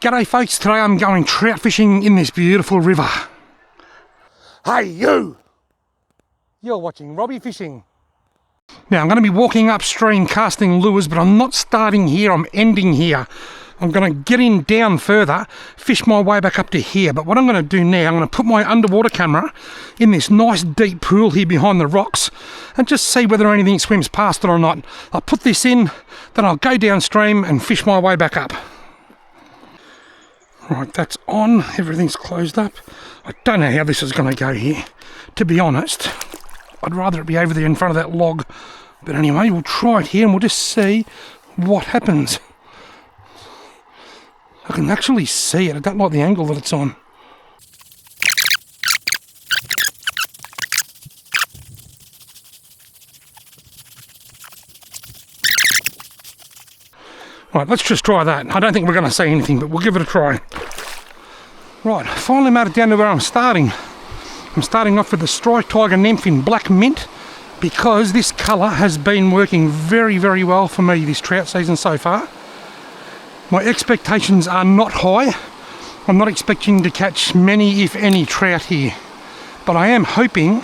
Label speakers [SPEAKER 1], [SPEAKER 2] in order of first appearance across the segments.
[SPEAKER 1] G'day folks, today I'm going trout fishing in this beautiful river. Hey you! You're watching Robbie Fishing. Now I'm going to be walking upstream casting lures, but I'm not starting here, I'm ending here. I'm going to get in down further, fish my way back up to here. But what I'm going to do now, I'm going to put my underwater camera in this nice deep pool here behind the rocks and just see whether anything swims past it or not. I'll put this in, then I'll go downstream and fish my way back up. Right, that's on, everything's closed up. I don't know how this is going to go here, to be honest. I'd rather it be over there in front of that log. But anyway, we'll try it here and we'll just see what happens. I can actually see it, I don't like the angle that it's on. Right, let's just try that. I don't think we're going to see anything, but we'll give it a try. Right, finally made it down to where I'm starting. I'm starting off with the Striped Tiger Nymph in Black Mint because this colour has been working very, very well for me this trout season so far. My expectations are not high. I'm not expecting to catch many, if any, trout here. But I am hoping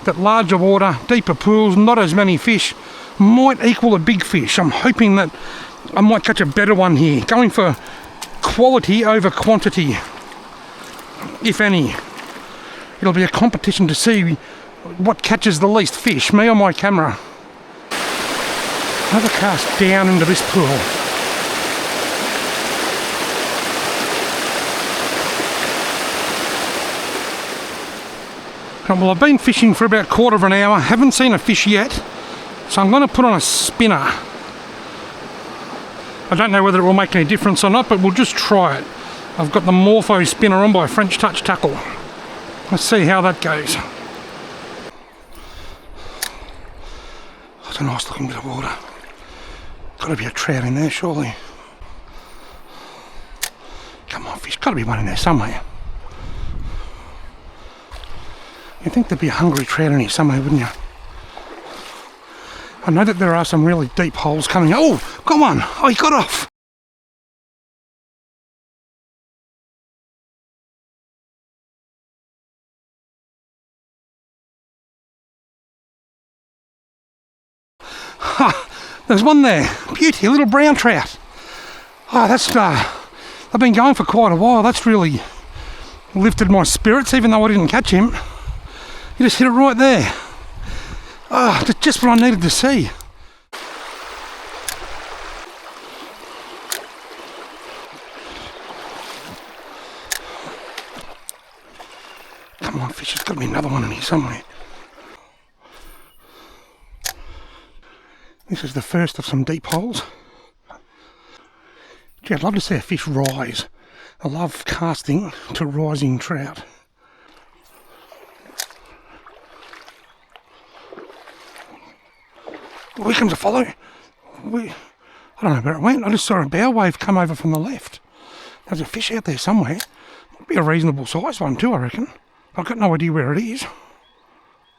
[SPEAKER 1] that larger water, deeper pools, not as many fish, might equal a big fish. I'm hoping that I might catch a better one here. Going for quality over quantity, if any. It'll be a competition to see what catches the least fish, me or my camera. Another cast down into this pool. Well, I've been fishing for about a quarter of an hour, haven't seen a fish yet, so I'm going to put on a spinner. I don't know whether it will make any difference or not, but we'll just try it. I've got the Morpho spinner on by French Touch Tackle. Let's see how that goes. That's a nice looking bit of water. Got to be a trout in there, surely. Come on, fish, got to be one in there somewhere. You'd think there'd be a hungry trout in here somewhere, wouldn't you? I know that there are some really deep holes coming. Oh, got one! Oh, he got off! Ha! There's one there. Beauty, a little brown trout. Oh, that's... I've been going for quite a while. That's really lifted my spirits, even though I didn't catch him. You just hit it right there. Oh, that's just what I needed to see. Come on, fish, there's got to be another one in here somewhere. This is the first of some deep holes. Gee, I'd love to see a fish rise. I love casting to rising trout. Here comes a follow. I don't know where it went. I just saw a bow wave come over from the left. There's a fish out there somewhere. Might be a reasonable sized one too, I reckon. I've got no idea where it is.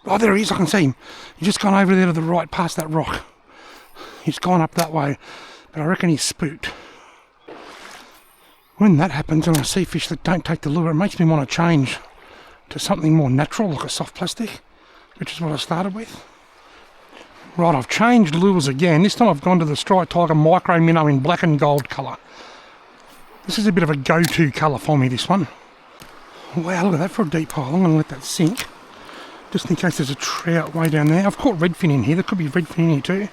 [SPEAKER 1] Oh, there he is. I can see him. He's just gone over there to the right past that rock. He's gone up that way. But I reckon he's spooked. When that happens and I see fish that don't take the lure, it makes me want to change to something more natural, like a soft plastic, which is what I started with. Right, I've changed lures again. This time I've gone to the Striped Tiger Micro Minnow in black and gold colour. This is a bit of a go-to colour for me, this one. Wow, look at that for a deep hole. I'm going to let that sink, just in case there's a trout way down there. I've caught redfin in here. There could be redfin in here too.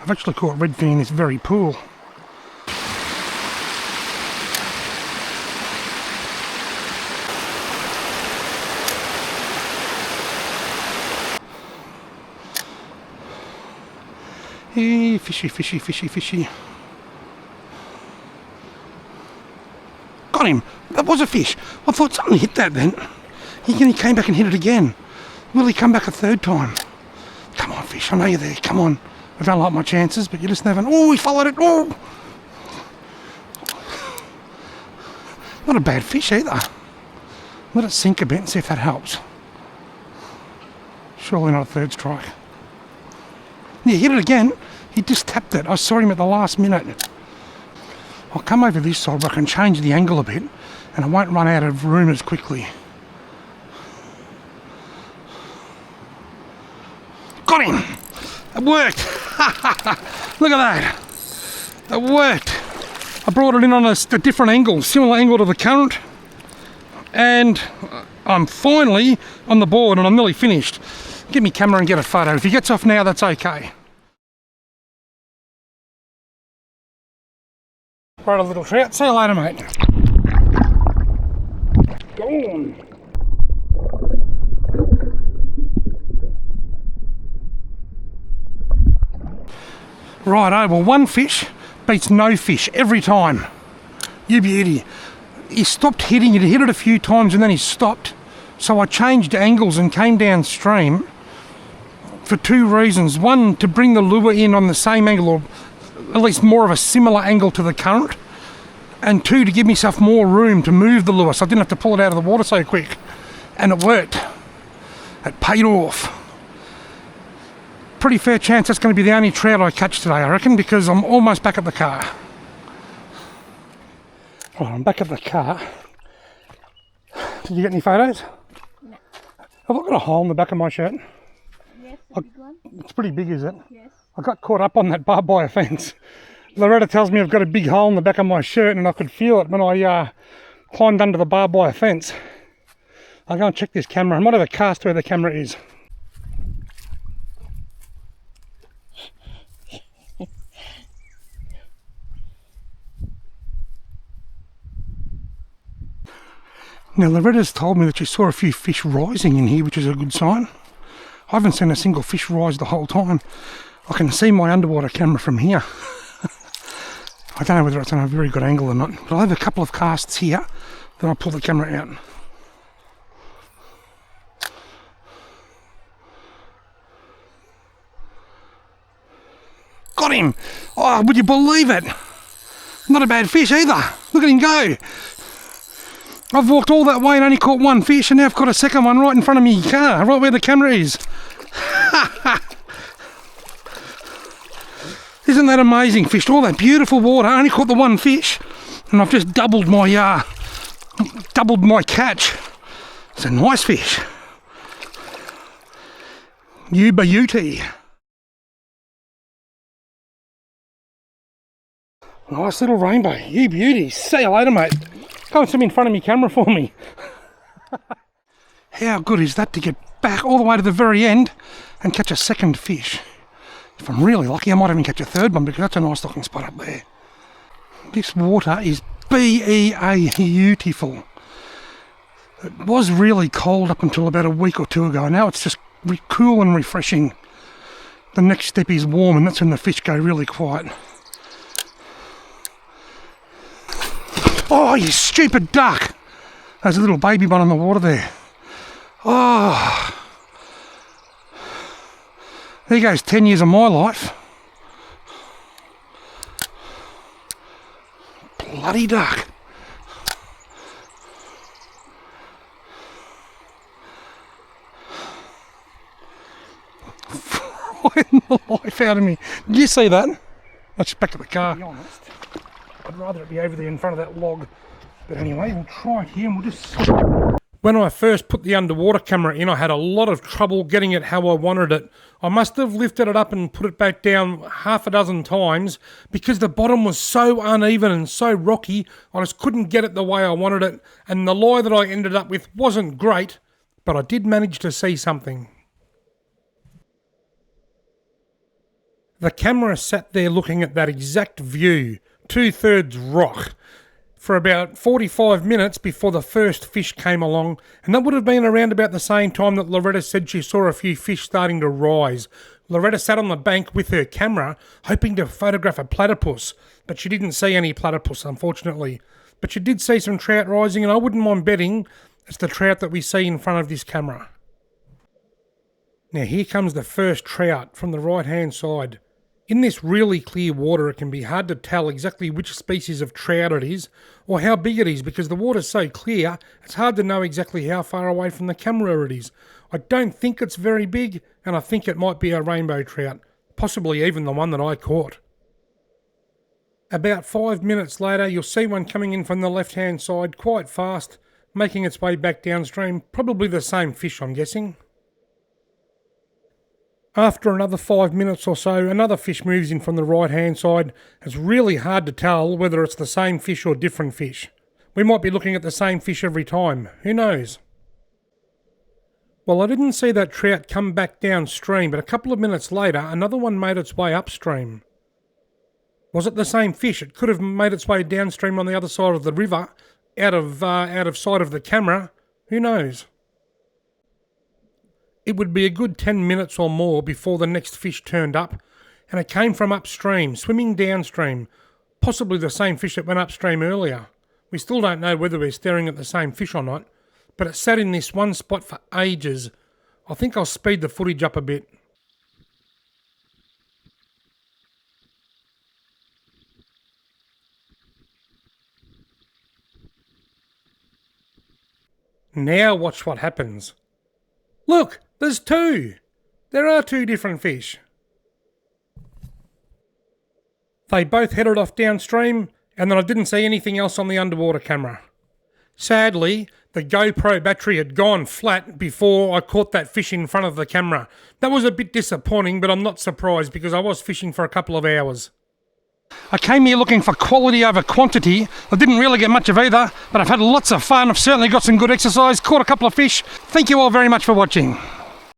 [SPEAKER 1] I've actually caught redfin in this very pool. Hey, fishy, fishy, fishy, fishy. Got him! That was a fish! I thought something hit that then. He came back and hit it again. Will he come back a third time? Come on, fish, I know you're there, come on. I don't like my chances, but you just never... Oh, he followed it! Oh! Not a bad fish either. Let it sink a bit and see if that helps. Surely not a third strike. Yeah, hit it again. He just tapped it. I saw him at the last minute. I'll come over this side where I can change the angle a bit and I won't run out of room as quickly. Got him! It worked! Look at that! It worked! I brought it in on a different angle, similar angle to the current, and I'm finally on the board and I'm nearly finished. Get me camera and get a photo. If he gets off now, that's okay. Right, a little trout. See you later, mate. Go on. Righto, well, one fish beats no fish every time. You beauty. He stopped hitting it. He hit it a few times and then he stopped. So I changed angles and came downstream for two reasons. One, to bring the lure in on the same angle, or at least more of a similar angle to the current. And two, to give myself more room to move the lure so I didn't have to pull it out of the water so quick. And it worked. It paid off. Pretty fair chance that's going to be the only trout I catch today, I reckon, because I'm almost back at the car. Right, I'm back at the car. Did you get any photos? No. Have I got a hole in the back of my shirt?
[SPEAKER 2] Yes, a big one.
[SPEAKER 1] It's pretty big, is it?
[SPEAKER 2] Yes.
[SPEAKER 1] I got caught up on that barbed wire fence. Loretta tells me I've got a big hole in the back of my shirt and I could feel it when I climbed under the barbed wire fence. I'll go and check this camera. I might have a cast where the camera is. Now, Loretta's told me that she saw a few fish rising in here, which is a good sign. I haven't seen a single fish rise the whole time. I can see my underwater camera from here. I don't know whether it's on a very good angle or not, but I have a couple of casts here, then I'll pull the camera out. Got him! Oh, would you believe it? Not a bad fish either. Look at him go. I've walked all that way and only caught one fish, and now I've got a second one right in front of me car, right where the camera is. Isn't that amazing? Fished all that beautiful water, I only caught the one fish, and I've just doubled my catch. It's a nice fish. You beauty. Nice little rainbow. You beauty. See you later, mate. Go and sit in front of me camera for me. How good is that to get back all the way to the very end and catch a second fish? If I'm really lucky, I might even catch a third one because that's a nice looking spot up there. This water is beautiful. It was really cold up until about a week or two ago. Now it's just cool and refreshing. The next step is warm, and that's when the fish go really quiet. Oh, you stupid duck! There's a little baby one in the water there. Oh, there goes 10 years of my life. Bloody duck. Frightened the life out of me. Did you see that? Let's back to the car. To be honest, I'd rather it be over there in front of that log. But anyway, we'll try it here and we'll just... When I first put the underwater camera in, I had a lot of trouble getting it how I wanted it. I must have lifted it up and put it back down half a dozen times because the bottom was so uneven and so rocky, I just couldn't get it the way I wanted it. And the lie that I ended up with wasn't great, but I did manage to see something. The camera sat there looking at that exact view, 2/3 rock, for about 45 minutes before the first fish came along, and that would have been around about the same time that Loretta said she saw a few fish starting to rise. Loretta sat on the bank with her camera, hoping to photograph a platypus, but she didn't see any platypus, unfortunately. But she did see some trout rising, and I wouldn't mind betting it's the trout that we see in front of this camera. Now here comes the first trout from the right-hand side. In this really clear water, it can be hard to tell exactly which species of trout it is or how big it is because the water's so clear, it's hard to know exactly how far away from the camera it is. I don't think it's very big, and I think it might be a rainbow trout, possibly even the one that I caught. About 5 minutes later, you'll see one coming in from the left-hand side quite fast, making its way back downstream. Probably the same fish, I'm guessing. After another 5 minutes or so, another fish moves in from the right-hand side. It's really hard to tell whether it's the same fish or different fish. We might be looking at the same fish every time. Who knows? Well, I didn't see that trout come back downstream, but a couple of minutes later, another one made its way upstream. Was it the same fish? It could have made its way downstream on the other side of the river, out of sight of the camera. Who knows? It would be a good 10 minutes or more before the next fish turned up, and it came from upstream, swimming downstream. Possibly the same fish that went upstream earlier. We still don't know whether we're staring at the same fish or not, but it sat in this one spot for ages. I think I'll speed the footage up a bit. Now watch what happens. Look, there's two. There are two different fish. They both headed off downstream, and then I didn't see anything else on the underwater camera. Sadly, the GoPro battery had gone flat before I caught that fish in front of the camera. That was a bit disappointing, but I'm not surprised because I was fishing for a couple of hours. I came here looking for quality over quantity. I didn't really get much of either, but I've had lots of fun. I've certainly got some good exercise, caught a couple of fish. Thank you all very much for watching.